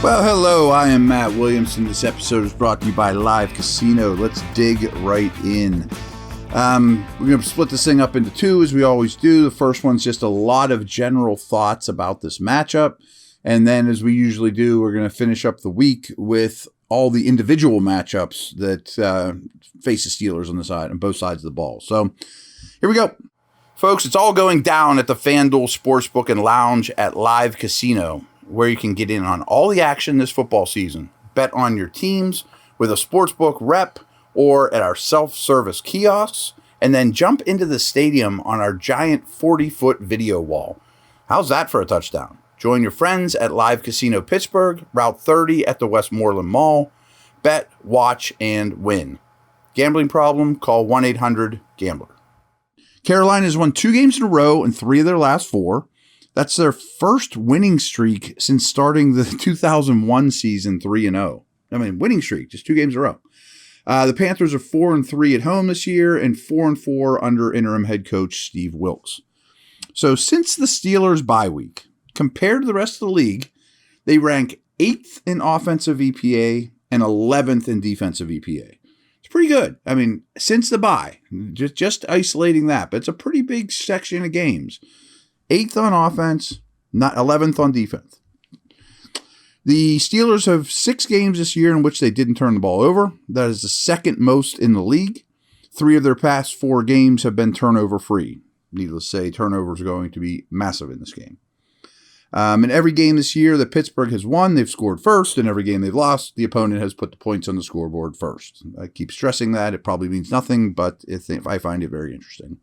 Well, hello, I am Matt Williamson. This episode is brought to you by Live Casino. Let's dig right in. We're going to split this thing up into two, as we always do. The first one's just a lot of general thoughts about this matchup. And then, as we usually do, we're going to finish up the week with all the individual matchups that face the Steelers on both sides of the ball. So, here we go. Folks, it's all going down at the FanDuel Sportsbook and Lounge at Live Casino, where you can get in on all the action this football season. Bet on your teams with a sportsbook rep or at our self-service kiosks, and then jump into the stadium on our giant 40-foot video wall. How's that for a touchdown? Join your friends at Live Casino Pittsburgh, Route 30 at the Westmoreland Mall. Bet, watch, and win. Gambling problem? Call 1-800-GAMBLER. Carolina's won 2 games in a row and 3 of their last 4. That's their first winning streak since starting the 2001 season 3-0. I mean, winning streak, just 2 games in a row. The Panthers are 4-3 at home this year and 4-4 under interim head coach Steve Wilks. So since the Steelers' bye week, compared to the rest of the league, they rank 8th in offensive EPA and 11th in defensive EPA. It's pretty good. I mean, since the bye, just isolating that, but it's a pretty big section of games. 8th on offense, not 11th on defense. The Steelers have 6 games this year in which they didn't turn the ball over. That is the second most in the league. 3 of their past 4 games have been turnover-free. Needless to say, turnovers are going to be massive in this game. In every game this year that Pittsburgh has won, they've scored first. In every game they've lost, the opponent has put the points on the scoreboard first. I keep stressing that. It probably means nothing, but I find it very interesting.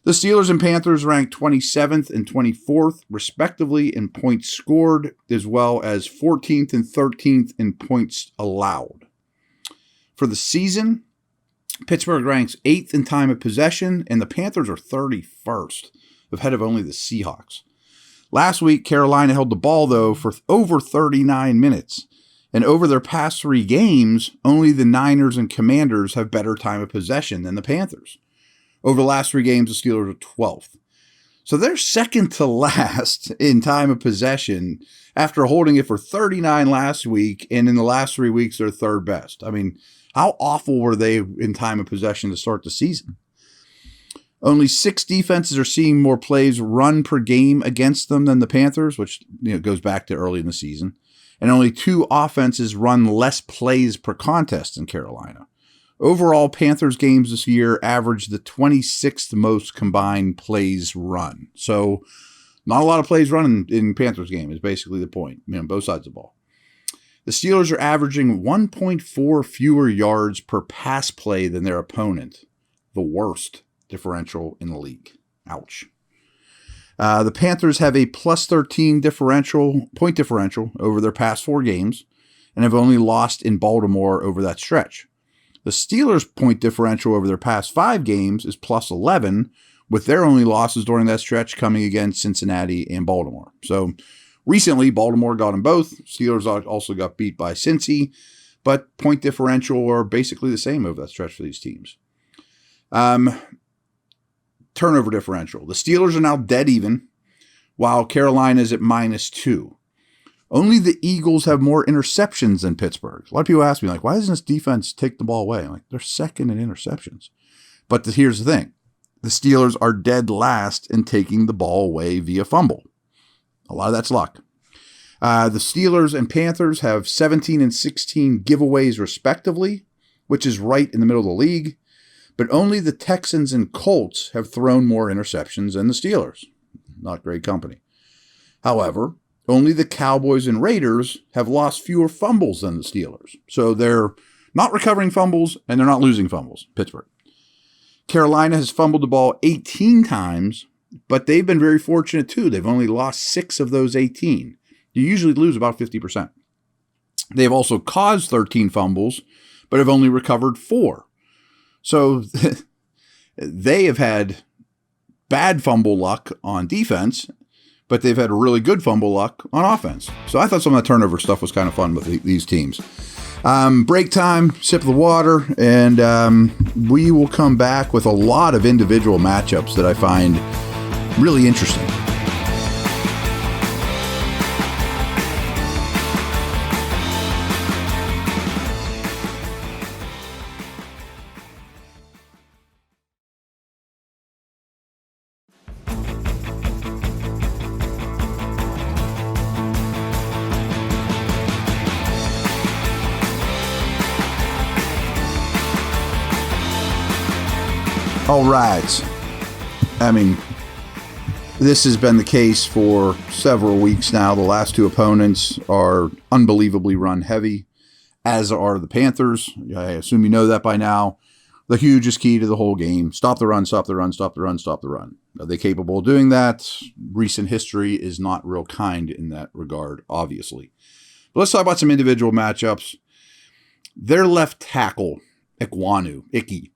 The Steelers and Panthers ranked 27th and 24th, respectively, in points scored, as well as 14th and 13th in points allowed. For the season, Pittsburgh ranks 8th in time of possession, and the Panthers are 31st, ahead of only the Seahawks. Last week, Carolina held the ball, though, for over 39 minutes. And over their past 3 games, only the Niners and Commanders have better time of possession than the Panthers. Over the last 3 games, the Steelers are 12th. So they're second to last in time of possession after holding it for 39 last week, and in the last 3 weeks, they're third best. I mean, how awful were they in time of possession to start the season? Only 6 defenses are seeing more plays run per game against them than the Panthers, which goes back to early in the season. And only 2 offenses run less plays per contest in Carolina. Overall, Panthers games this year averaged the 26th most combined plays run. So not a lot of plays run in Panthers game is basically the point, both sides of the ball. The Steelers are averaging 1.4 fewer yards per pass play than their opponent, the worst differential in the league. Ouch. The Panthers have a plus 13 point differential over their past 4 games and have only lost in Baltimore over that stretch. The Steelers' point differential over their past 5 games is plus 11, with their only losses during that stretch coming against Cincinnati and Baltimore. So recently, Baltimore got them both. Steelers also got beat by Cincy, but point differential are basically the same over that stretch for these teams. Turnover differential. The Steelers are now dead even, while Carolina is at -2. Only the Eagles have more interceptions than Pittsburgh. A lot of people ask me, why doesn't this defense take the ball away? I'm like, they're second in interceptions. But here's the thing. The Steelers are dead last in taking the ball away via fumble. A lot of that's luck. The Steelers and Panthers have 17 and 16 giveaways respectively, which is right in the middle of the league. But only the Texans and Colts have thrown more interceptions than the Steelers. Not great company. However, only the Cowboys and Raiders have lost fewer fumbles than the Steelers. So they're not recovering fumbles and they're not losing fumbles. Pittsburgh. Carolina has fumbled the ball 18 times, but they've been very fortunate too. They've only lost 6 of those 18. You usually lose about 50%. They've also caused 13 fumbles, but have only recovered 4. So they have had bad fumble luck on defense, but they've had really good fumble luck on offense. So I thought some of the turnover stuff was kind of fun with these teams. Break time, sip of the water, and we will come back with a lot of individual matchups that I find really interesting. All right. I mean, this has been the case for several weeks now. The last two opponents are unbelievably run heavy, as are the Panthers. I assume you know that by now. The hugest key to the whole game: stop the run, stop the run, stop the run, stop the run. Are they capable of doing that? Recent history is not real kind in that regard, obviously. But let's talk about some individual matchups. Their left tackle, Icky.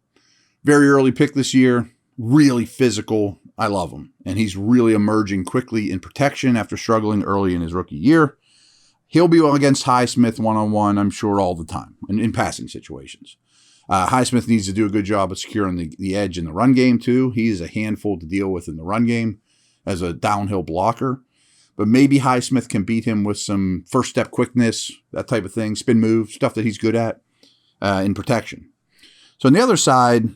Very early pick this year, really physical. I love him. And he's really emerging quickly in protection after struggling early in his rookie year. He'll be against Highsmith one-on-one, I'm sure, all the time in passing situations. Highsmith needs to do a good job of securing the edge in the run game, too. He is a handful to deal with in the run game as a downhill blocker. But maybe Highsmith can beat him with some first-step quickness, that type of thing, spin move, stuff that he's good at in protection. So on the other side,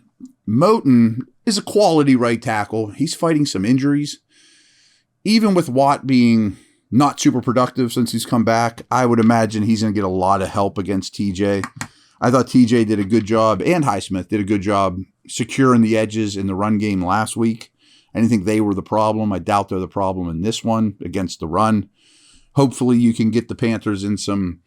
Moten is a quality right tackle. He's fighting some injuries. Even with Watt being not super productive since he's come back, I would imagine he's going to get a lot of help against TJ. I thought TJ did a good job, and Highsmith did a good job securing the edges in the run game last week. I didn't think they were the problem. I doubt they're the problem in this one against the run. Hopefully you can get the Panthers in some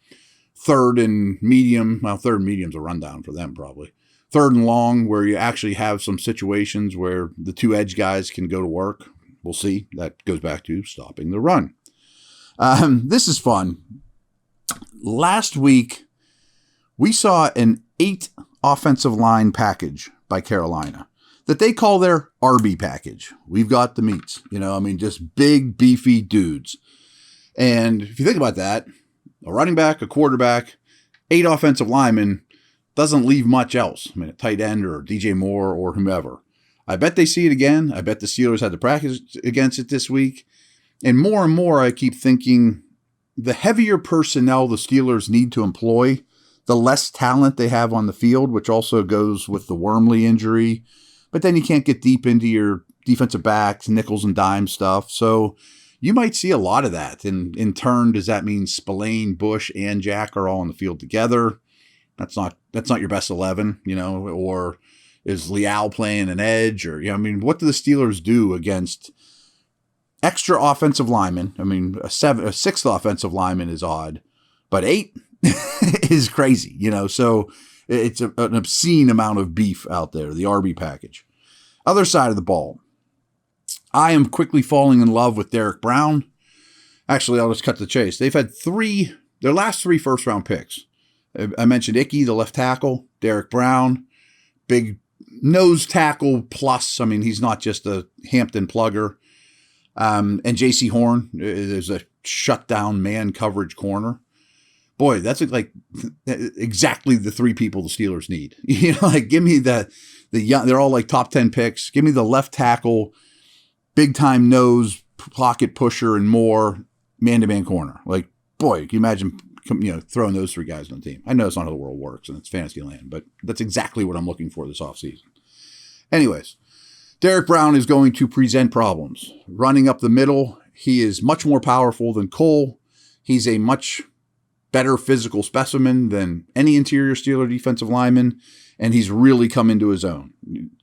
third and medium. Well, third and medium's a rundown for them probably. Third and long, where you actually have some situations where the two edge guys can go to work. We'll see. That goes back to stopping the run. This is fun. Last week, we saw an 8 offensive line package by Carolina that they call their RB package. We've got the meats, just big, beefy dudes. And if you think about that, a running back, a quarterback, 8 offensive linemen doesn't leave much else. A tight end or DJ Moore or whomever. I bet they see it again. I bet the Steelers had to practice against it this week. And more, I keep thinking the heavier personnel the Steelers need to employ, the less talent they have on the field, which also goes with the Wormley injury. But then you can't get deep into your defensive backs, nickels and dime stuff. So you might see a lot of that. And in turn, does that mean Spillane, Bush, and Jack are all on the field together? That's not your best 11, or is Leal playing an edge? Or, what do the Steelers do against extra offensive linemen? A sixth offensive lineman is odd, but 8 is crazy, so it's an obscene amount of beef out there, the RB package. Other side of the ball, I am quickly falling in love with Derek Brown. Actually, I'll just cut to the chase. They've had their last 3 first-round picks. I mentioned Icky, the left tackle, Derek Brown, big nose tackle plus. He's not just a Hampton plugger. And J.C. Horn is a shutdown man coverage corner. Boy, that's like exactly the 3 people the Steelers need. Give me the young, they're all like top 10 picks. Give me the left tackle, big time nose, pocket pusher, and more man-to-man corner. Boy, can you imagine throwing those 3 guys on the team? I know it's not how the world works and it's fantasy land, but that's exactly what I'm looking for this offseason. Anyways, Derek Brown is going to present problems. Running up the middle, he is much more powerful than Cole. He's a much better physical specimen than any interior Steeler defensive lineman, and he's really come into his own.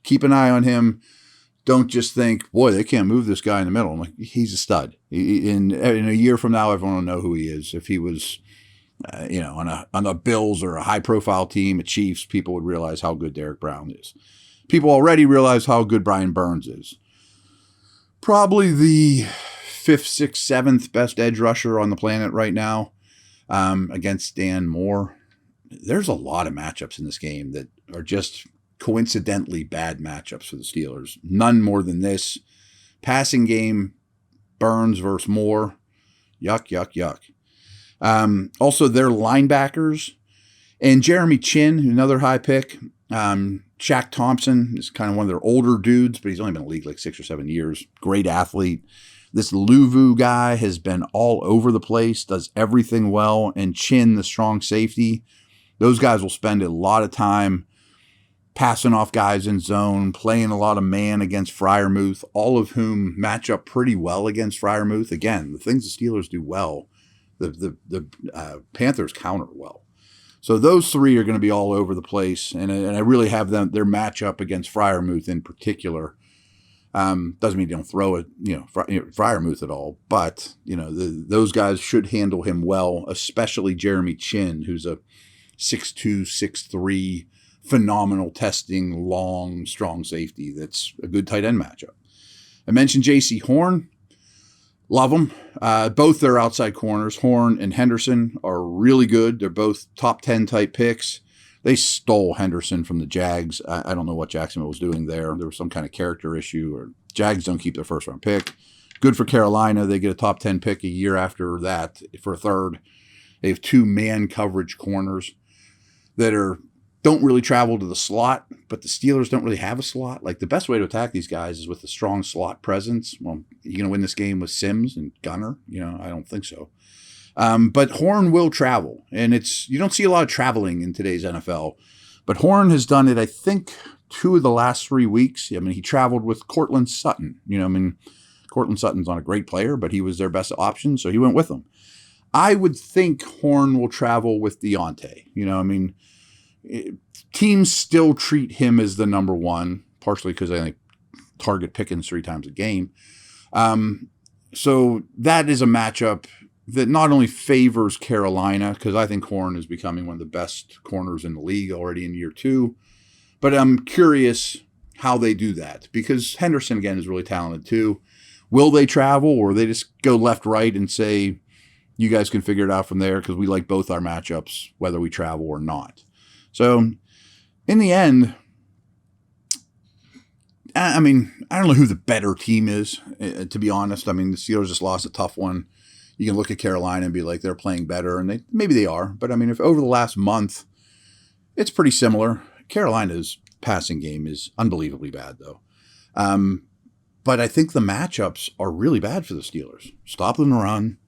Keep an eye on him. Don't just think, boy, they can't move this guy in the middle. I'm like, he's a stud. In a year from now, everyone will know who he is. If he was on the Bills or a high-profile team, a Chiefs, people would realize how good Derek Brown is. People already realize how good Brian Burns is. Probably the 5th, 6th, 7th best edge rusher on the planet right now against Dan Moore. There's a lot of matchups in this game that are just coincidentally bad matchups for the Steelers. None more than this. Passing game, Burns versus Moore. Yuck, yuck, yuck. Also, their linebackers and Jeremy Chin, another high pick. Shaq Thompson is kind of one of their older dudes, but he's only been in the league like 6 or 7 years. Great athlete. This Luvu guy has been all over the place, does everything well. And Chin, the strong safety, those guys will spend a lot of time passing off guys in zone, playing a lot of man against Freiermuth, all of whom match up pretty well against Freiermuth. Again, the things the Steelers do well, the Panthers counter well. So those three are going to be all over the place, and I really have their matchup against Freiermuth in particular. Doesn't mean you don't throw it, Freiermuth at all, but those guys should handle him well, especially Jeremy Chin, who's a 6'2", 6'3", phenomenal testing, long, strong safety. That's a good tight end matchup. I mentioned J.C. Horn. Love them. Both their outside corners, Horn and Henderson, are really good. They're both top 10 type picks. They stole Henderson from the Jags. I don't know what Jacksonville was doing there. There was some kind of character issue, or Jags don't keep their first round pick. Good for Carolina. They get a top 10 pick a year after that for a third. They have 2 man coverage corners that don't really travel to the slot, but the Steelers don't really have a slot. Like, the best way to attack these guys is with a strong slot presence. Well, you going to win this game with Sims and Gunner? I don't think so. But Horn will travel, and you don't see a lot of traveling in today's NFL. But Horn has done it, I think, 2 of the last 3 weeks. He traveled with Cortland Sutton. Cortland Sutton's not a great player, but he was their best option, so he went with them. I would think Horn will travel with Deontay. Teams still treat him as the number one, partially because they target Pickens 3 times a game. So that is a matchup that not only favors Carolina, because I think Horn is becoming one of the best corners in the league already in year 2, but I'm curious how they do that, because Henderson, again, is really talented too. Will they travel, or they just go left-right and say, you guys can figure it out from there, because we like both our matchups, whether we travel or not. So in the end, I don't know who the better team is, to be honest. The Steelers just lost a tough one. You can look at Carolina and be like, they're playing better, and maybe they are. But if over the last month, it's pretty similar. Carolina's passing game is unbelievably bad, though. But I think the matchups are really bad for the Steelers. Stop them to run.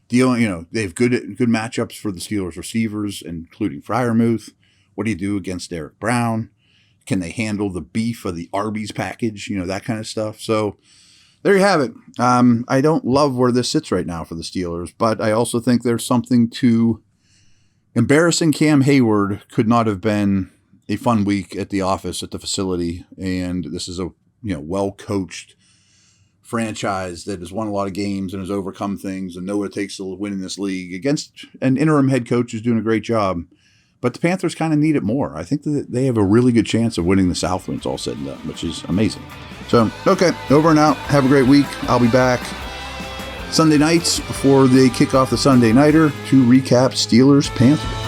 They have good matchups for the Steelers receivers, including Freiermuth. What do you do against Derek Brown? Can they handle the beef of the Arby's package? That kind of stuff. So there you have it. I don't love where this sits right now for the Steelers, but I also think there's something to embarrassing Cam Hayward. Could not have been a fun week at the office, at the facility. And this is a well-coached franchise that has won a lot of games and has overcome things and know what it takes to win in this league against an interim head coach who's doing a great job. But the Panthers kind of need it more. I think that they have a really good chance of winning the South when it's all said and done, which is amazing. So, okay, over and out. Have a great week. I'll be back Sunday nights before they kick off the Sunday Nighter to recap Steelers-Panthers.